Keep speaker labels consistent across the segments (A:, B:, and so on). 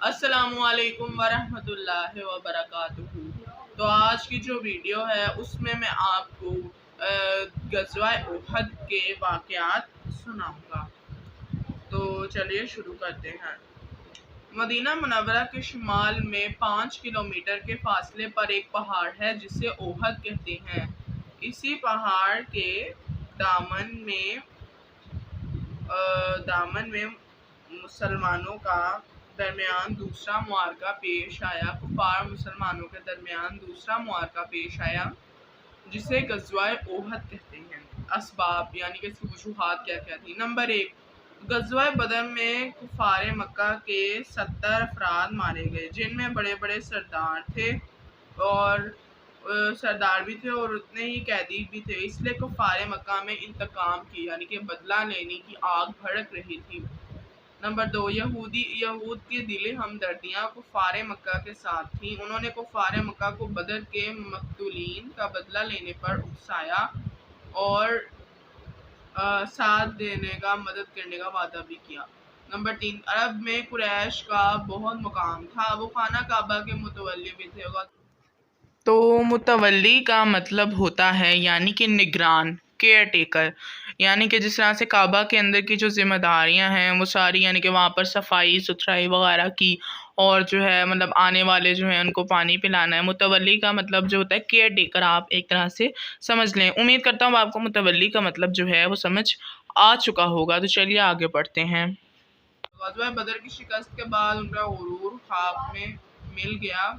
A: السلام علیکم ورحمۃ اللہ وبرکاتہ۔ تو آج کی جو ویڈیو ہے اس میں آپ کو غزوہ احد کے واقعات سناؤں گا۔ تو چلیے شروع کرتے ہیں۔ مدینہ منورہ کے شمال میں 5 کلومیٹر کے فاصلے پر ایک پہاڑ ہے جسے احد کہتے ہیں۔ اسی پہاڑ کے دامن میں مسلمانوں کا درمیان دوسرا معرکہ پیش آیا۔ کفار مسلمانوں کے درمیان دوسرا معرکہ پیش آیا جسے غزوہ احد کہتے ہیں۔ اسباب یعنی کہ اس کی وجوہات کیا کیا تھی۔ نمبر 1، غزوہ بدر میں کفار مکہ کے 70 افراد مارے گئے جن میں بڑے بڑے سردار بھی تھے اور اتنے ہی قیدی بھی تھے، اس لیے کفار مکہ میں انتقام کی یعنی کہ بدلہ لینے کی آگ بھڑک رہی تھی۔ نمبر 2، یہود کی دلی ہمدردیاں کفار مکہ کے ساتھ تھیں۔ انہوں نے کفار مکہ کو بدر کے مقتولین کا بدلہ لینے پر اکسایا اور ساتھ دینے کا مدد کرنے کا وعدہ بھی کیا۔ نمبر 3، عرب میں قریش کا بہت مقام تھا، وہ خانہ کعبہ کے متولی بھی تھے۔ تو متولی کا مطلب ہوتا ہے یعنی کہ نگران، کیئر ٹیکر، یعنی کہ جس طرح سے کعبہ کے اندر کی جو ذمہ داریاں ہیں وہ ساری یعنی کہ وہاں پر صفائی ستھرائی وغیرہ کی اور جو ہے مطلب آنے والے جو ہیں ان کو پانی پلانا ہے۔ متولی کا مطلب جو ہوتا ہے کیئر ٹیکر، آپ ایک طرح سے سمجھ لیں۔ امید کرتا ہوں آپ کو متولی کا مطلب جو ہے وہ سمجھ آ چکا ہوگا۔ تو چلیے آگے بڑھتے ہیں۔ غزوہ بدر کی شکست کے بعد ان کا غرور خاک میں مل گیا،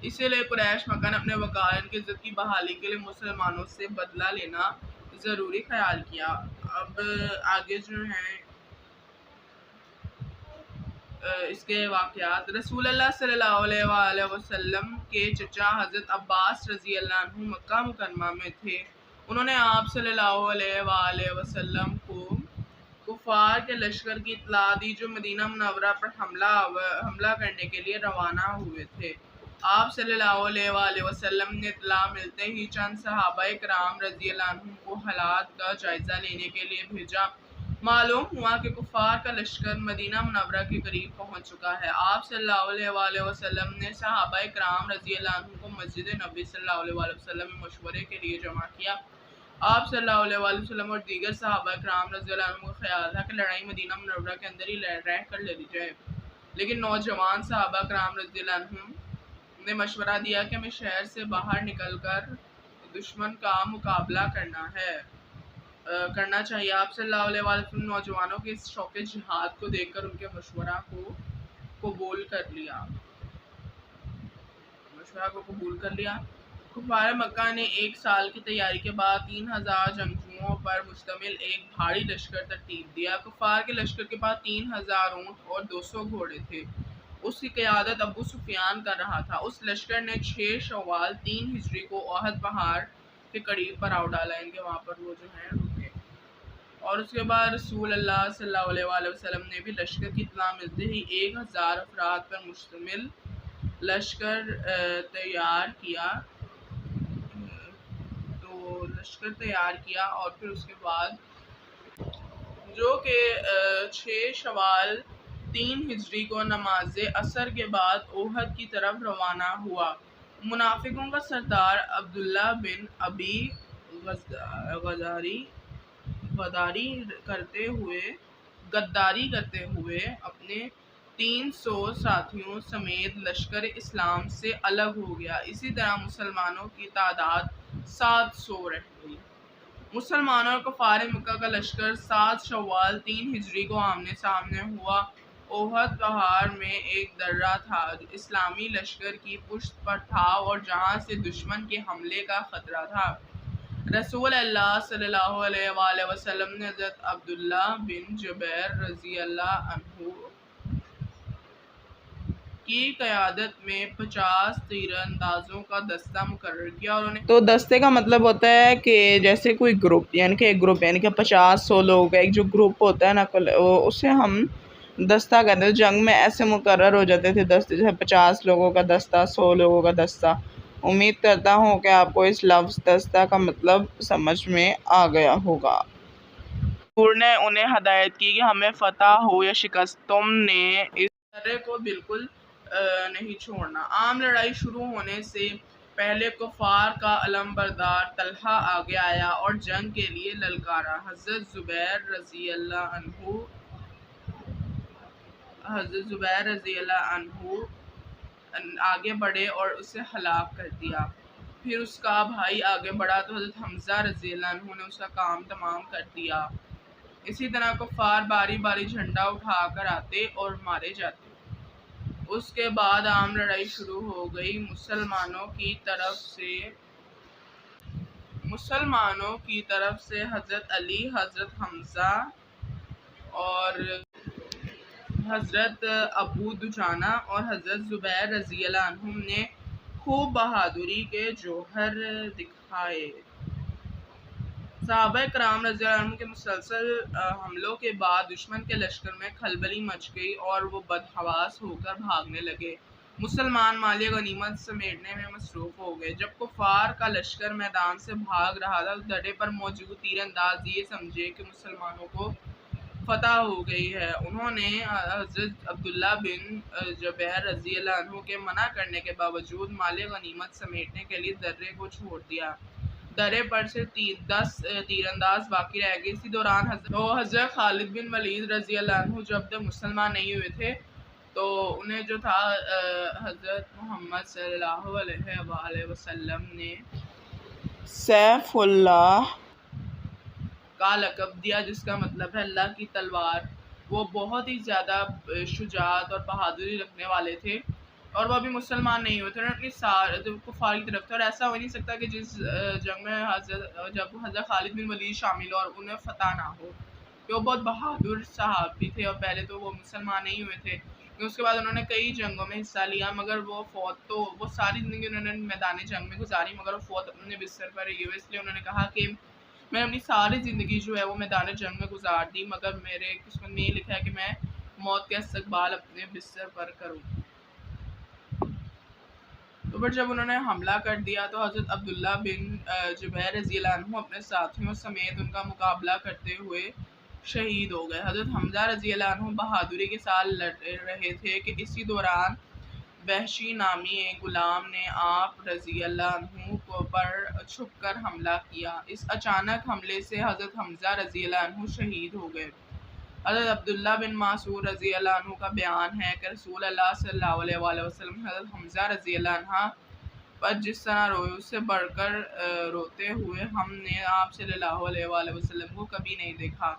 A: اسی لیے قریش مکہ نے اپنے وقار ان کی عزت کی بحالی کے لیے مسلمانوں سے بدلہ لینا ضروری خیال کیا۔ اب آگے جو ہیں اس کے واقعات۔ رسول اللہ صلی اللہ علیہ وآلہ وسلم کے چچا حضرت عباس رضی اللہ عنہ مکہ مکرمہ میں تھے۔ انہوں نے آپ صلی اللہ علیہ وآلہ وسلم کو کفار کے لشکر کی اطلاع دی جو مدینہ منورہ پر حملہ کرنے کے لیے روانہ ہوئے تھے۔ آپ صلی اللہ علیہ وآلہ وسلم نے اطلاع ملتے ہی چند صحابہ کرام رضی اللہ عنہم کو حالات کا جائزہ لینے کے لیے بھیجا۔ معلوم ہوا کہ کفار کا لشکر مدینہ منورہ کے قریب پہنچ چکا ہے۔ آپ صلی اللہ علیہ وآلہ وسلم نے صحابہ کرام رضی اللہ عنہم کو مسجد نبوی صلی اللہ علیہ وآلہ وسلم میں مشورے کے لیے جمع کیا۔ آپ صلی اللہ علیہ وآلہ وسلم اور دیگر صحابہ کرام رضی اللہ عنہم کا خیال تھا کہ لڑائی مدینہ منورہ کے اندر ہی رہ کر لڑی جائے، لیکن نوجوان صحابہ کرام رضی اللہ عنہم نے مشورہ دیا کہ ہمیں شہر سے باہر نکل کر دشمن کا مقابلہ کرنا چاہیے۔ آپ صلی اللہ علیہ وآلہ وسلم نوجوانوں کے اس شوق جہاد کو دیکھ کر ان کے مشورہ کو قبول کر لیا۔ کفار مکہ نے 1 سال کی تیاری کے بعد 3000 جنگجوؤں پر مشتمل ایک بھاری لشکر ترتیب دیا۔ کفار کے لشکر کے پاس 3000 اونٹ اور 200 گھوڑے تھے۔ اس کی قیادت ابو سفیان کر رہا تھا۔ اس لشکر نے 6 شوال 3 ہجری کو احد پہاڑ کے قریب پڑاؤ ڈالا، ان کے وہاں پر وہ جو ہیں رکے۔ اور اس کے بعد رسول اللہ صلی اللہ علیہ وآلہ وسلم نے بھی لشکر کی اطلاع ملتے ہی 1000 افراد پر مشتمل لشکر تیار کیا اور پھر اس کے بعد جو کہ 6 شوال 3 ہجری کو نماز عصر کے بعد احد کی طرف روانہ ہوا۔ منافقوں کا سردار عبداللہ بن ابی غداری کرتے ہوئے اپنے 300 ساتھیوں سمیت لشکر اسلام سے الگ ہو گیا۔ اسی طرح مسلمانوں کی تعداد 700 رہ گئی۔ مسلمانوں اور کفار مکہ کا لشکر 7 شوال 3 ہجری کو آمنے سامنے ہوا۔ احد پہاڑ میں ایک درہ تھا جو اسلامی لشکر کی پشت پر تھا اور جہاں سے دشمن کے حملے کا خطرہ تھا۔ رسول اللہ صلی اللہ علیہ وآلہ وسلم نے حضرت عبداللہ بن جبیر رضی اللہ عنہ کی قیادت میں 50 تیر اندازوں کا دستہ مقرر کیا اور انہیں تو دستے کا مطلب ہوتا ہے کہ جیسے کوئی گروپ یعنی کہ ایک گروپ یعنی کہ 50-100 لوگوں کا ایک جو گروپ ہوتا ہے نا اسے ہم دستہ کہتے ہیں۔ جنگ میں ایسے مقرر ہو جاتے تھے دستے، جیسے 50 لوگوں کا دستہ، 100 لوگوں کا دستہ۔ امید کرتا ہوں کہ آپ کو اس لفظ دستہ کا مطلب سمجھ میں آ گیا ہوگا۔ حضور نے انہیں ہدایت کی کہ ہمیں فتح ہو یا شکست، تم نے اس درے کو بالکل نہیں چھوڑنا۔ عام لڑائی شروع ہونے سے پہلے کفار کا علم بردار طلحہ آگے آیا اور جنگ کے لیے للکارا۔ حضرت زبیر رضی اللہ عنہ آگے بڑھے اور اسے ہلاک کر دیا۔ پھر اس کا بھائی آگے بڑھا تو حضرت حمزہ رضی اللہ عنہ نے اس کا کام تمام کر دیا۔ اسی طرح کفار باری باری جھنڈا اٹھا کر آتے اور مارے جاتے۔ اس کے بعد عام لڑائی شروع ہو گئی۔ مسلمانوں کی طرف سے حضرت علی، حضرت حمزہ اور حضرت ابو دجانہ اور حضرت زبیر رضی اللہ عنہم نے خوب بہادری کے جوہر دکھائے۔ صحابہ کرام رضی اللہ عنہم کے مسلسل حملوں کے بعد دشمن کے لشکر میں کھلبلی مچ گئی اور وہ بدحواس ہو کر بھاگنے لگے۔ مسلمان مال غنیمت سمیٹنے میں مصروف ہو گئے۔ جب کفار کا لشکر میدان سے بھاگ رہا تھا تو دڑے پر موجود تیر انداز یہ سمجھے کہ مسلمانوں کو فتح ہو گئی ہے۔ انہوں نے حضرت عبداللہ بن جبیر رضی اللہ عنہ کے منع کرنے کے باوجود مال غنیمت سمیٹنے کے لیے درے کو چھوڑ دیا۔ درے پر سے 10 تیر انداز باقی رہ گئے۔ اسی دوران حضرت خالد بن ولید رضی اللہ عنہ جب تک مسلمان نہیں ہوئے تھے تو انہیں جو تھا حضرت محمد صلی اللہ علیہ وآلہ وسلم نے سیف اللہ کا لقب دیا، جس کا مطلب ہے اللہ کی تلوار۔ وہ بہت ہی زیادہ شجاعت اور بہادری رکھنے والے تھے اور وہ ابھی مسلمان نہیں ہوئے تھے، انہوں نے اپنی کفار کی طرف تھے، اور ایسا ہو نہیں سکتا کہ جس جنگ میں جب حضرت خالد بن ولید شامل ہو اور انہیں فتح نہ ہو، کہ وہ بہت بہادر صحابی تھے اور پہلے تو وہ مسلمان نہیں ہوئے تھے۔ اس کے بعد انہوں نے کئی جنگوں میں حصہ لیا، مگر وہ ساری زندگی انہوں نے میدان جنگ میں گزاری، مگر وہ فوت اپنے بستر پر رہی ہوئے۔ اس لیے انہوں نے کہا کہ میں اپنی ساری زندگی جو ہے وہ میدان جنگ میں گزار دی، مگر میرے قسمت میں یہ لکھا ہے کہ میں موت کا استقبال اپنے بستر پر کروں۔ تو پھر جب انہوں نے حملہ کر دیا تو حضرت عبداللہ بن جبیر رضی اللہ عنہ اپنے ساتھیوں سمیت ان کا مقابلہ کرتے ہوئے شہید ہو گئے۔ حضرت حمزہ رضی اللہ عنہ بہادری کے ساتھ لڑ رہے تھے کہ اسی دوران وحشی نامی ایک غلام نے آپ رضی اللہ عنہ پر چھپ کر حملہ کیا۔ اس اچانک حملے سے حضرت حمزہ رضی اللہ عنہ شہید ہو گئے۔ حضرت عبداللہ بن مسعود رضی اللہ عنہ کا بیان ہے کہ رسول اللہ صلی اللہ علیہ وآلہ وسلم حضرت حمزہ رضی اللہ عنہ پر جس طرح روئے اس سے بڑھ کر روتے ہوئے ہم نے آپ صلی اللہ علیہ وآلہ وسلم کو کبھی نہیں دیکھا۔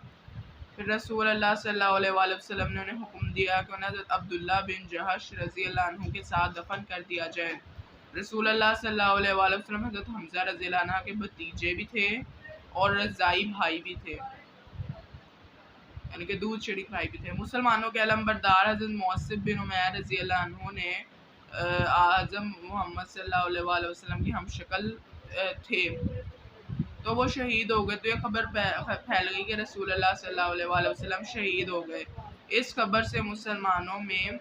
A: پھر رسول اللہ صلی اللہ علیہ وآلہ وسلم نے انہیں حکم دیا کہ انہیں حضرت عبداللہ بن جہش رضی اللہ عنہ کے ساتھ دفن کر دیا جائے۔ رسول اللہ صلی اللہ علیہ وآلہ وسلم حضرت حمزہ رضی اللہ عنہ کے بھتیجے بھی تھے اور رضائی بھائی بھی تھے، یعنی کہ دودھ شریک بھائی بھی تھے۔ مسلمانوں کے علم بردار حضرت معصب بن عمیر رضی اللہ عنہ نے اعظم محمد صلی اللہ علیہ وآلہ وسلم کی ہم شکل تھے، تو وہ شہید ہو گئے۔ تو یہ خبر پھیل گئی کہ رسول اللہ صلی اللہ علیہ وآلہ وسلم شہید ہو گئے۔ اس خبر سے مسلمانوں میں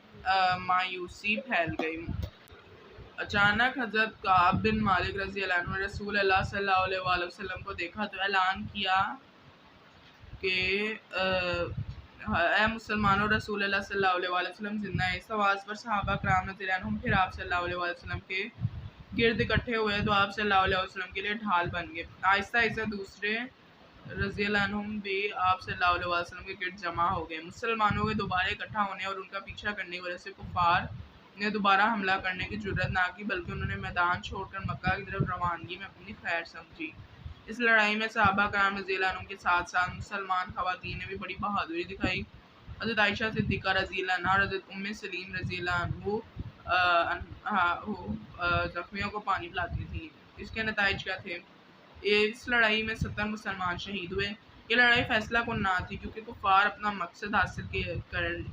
A: مایوسی پھیل گئی۔ اچانک حضرت کعب بن مالک رضی اللہ عنہ نے رسول اللہ صلی اللہ علیہ وآلہ وسلم کو دیکھا تو اعلان کیا کہ اے مسلمانوں، رسول اللہ صلی اللہ علیہ وآلہ وسلم زندہ ہے۔ اس آواز پر صحابہ کرام رضی اللہ عنہم پھر آپ صلی اللہ علیہ وآلہ وسلم کے گرد اکٹھے ہوئے تو آپ صلی اللہ علیہ وسلم کے لیے ڈھال بن گئے۔ آہستہ آہستہ دوسرے رضی اللہ عنہم بھی آپ صلی اللہ علیہ وسلم کے گرد جمع ہو گئے۔ مسلمانوں کے دوبارہ اکٹھا ہونے اور ان کا پیچھا کرنے کی وجہ سے کفار نے دوبارہ حملہ کرنے کی جرأت نہ کی، بلکہ انہوں نے میدان چھوڑ کر مکہ کی طرف روانگی میں اپنی خیر سمجھی۔ اس لڑائی میں صحابہ کرام رضی اللہ عنہم کے ساتھ ساتھ مسلمان خواتین نے بھی بڑی بہادری دکھائی۔ حضرت عائشہ صدیقہ رضی اللہ عنہا اور حضرت ام سلیم رضی اللہ عنہ زخمیوں کو پانی پلاتی تھیں۔ اس کے نتائج کیا تھے؟ اس لڑائی میں 70 مسلمان شہید ہوئے۔ یہ لڑائی فیصلہ کن نہ تھی کیونکہ کفار اپنا مقصد حاصل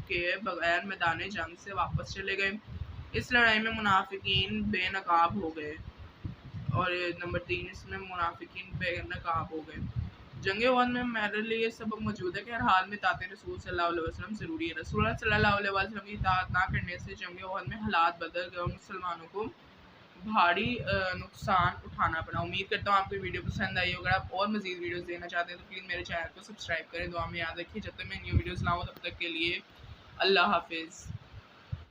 A: کے بغیر میدان جنگ سے واپس چلے گئے۔ اس لڑائی میں منافقین بے نقاب ہو گئے، اور نمبر 3 اس میں منافقین بے نقاب ہو گئے۔ جنگ احد میں میرے لیے یہ سبق موجود ہے کہ ہر حال میں اطاعت رسول صلی اللہ علیہ وسلم ضروری ہے۔ رسول اللہ صلی اللہ علیہ وسلم کی اطاعت نہ کرنے سے جنگ احد میں حالات بدل گئے اور مسلمانوں کو بھاری نقصان اٹھانا پڑا۔ امید کرتا ہوں آپ کو ویڈیو پسند آئی ہوگا۔ اگر آپ اور مزید ویڈیوز دیکھنا چاہتے ہیں تو پلیز میرے چینل کو سبسکرائب کریں۔ دعا میں یاد رکھیے، جب تک میں نیو ویڈیوز لاؤں تب تک کے لیے اللہ حافظ۔